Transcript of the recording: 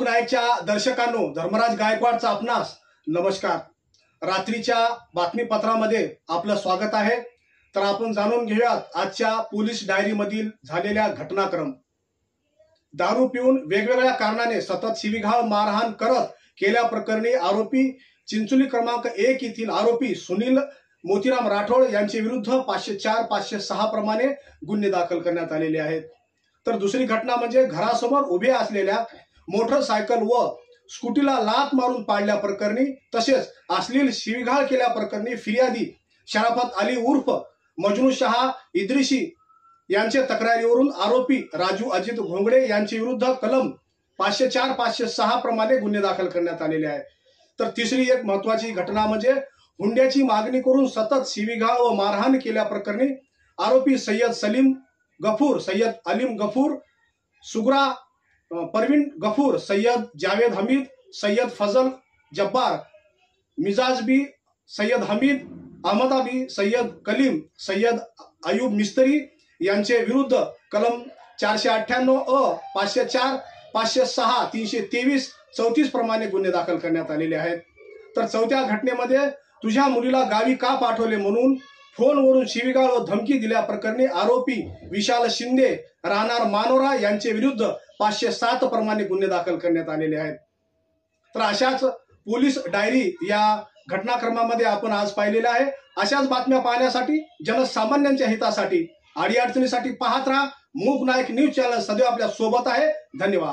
मूक नाईकच्या दर्शकांनो, धर्मराज गायकवाडचा आपणास नमस्कार। रात्रीच्या बातमीपत्रामध्ये आपलं स्वागत आहे। तर आपण जाणून घेऊयात आजच्या पोलीस डायरीमधील झालेल्या घटनाक्रम। दारू पिऊन वेगवेगळ्या कारणाने सतत शिवीगाळ मारहाण करत केल्या प्रकरणी आरोपी चिंचोली क्रमांक 1 येथील आरोपी सुनील मोतीराम राठोड यांचे विरुद्ध 504 506 प्रमाणे गुन्हे दाखल करण्यात आलेले आहेत। तर दुसरी घटना म्हणजे घरासमोर उभे असलेल्या मोटरसायकल व स्कूटीला लात मारून पाडल्या प्रकरणी तसेच अश्लील शिवीगाळ केल्या प्रकरणी फिर्यादी शराफत अली उर्फ मजनू शाह इद्रिसी यांच्या तक्रारीवरून आरोपी राजू अजित घोंगडे यांच्या विरुद्ध कलम 504 506 प्रमाणे गुन्हे दाखल करण्यात आलेले आहेत। तर तिसरी एक महत्त्वाची घटना म्हणजे हुंड्याची मागणी करून सतत शिवीगाळ व मारहाण केल्या प्रकरणी आरोपी सय्यद सलीम गफूर, सय्यद अलीम गफूर, सुगरा परवीन गफूर, सय्यद जावेद हमीद, सय्यद फजल जब्बार, मिजाज बी, सय्यद हमीद अहमदाबी, सय्यद कलीम, सय्यद अयूब मिस्त्री यांचे विरुद्ध कलम 498 अ 504 506 323 34 प्रमाणे गुन्हे दाखल करण्यात आलेले आहेत। तर चौथ्या घटनेमध्ये तुझ्या मुलीला गावी का पाठवले म्हणून फोनवरून शिवीगाळ व धमकी दिल्या प्रकरणी आरोपी विशाल शिंदे राहणार मानोरा यांचे विरुद्ध 507 प्रमाणे गुन्हे दाखल करण्यात आलेले आहेत। तर अशाच पोलीस डायरी या घटनाक्रमामध्ये आपण आज पाहिलेल्या आहे। अशाच बातम्या पाहण्यासाठी जनसामान्यांच्या हितासाठी अडीअडचणीसाठी पाहत राहा। मूक नाईक न्यूज चॅनल सदैव आपल्या सोबत आहे। धन्यवाद।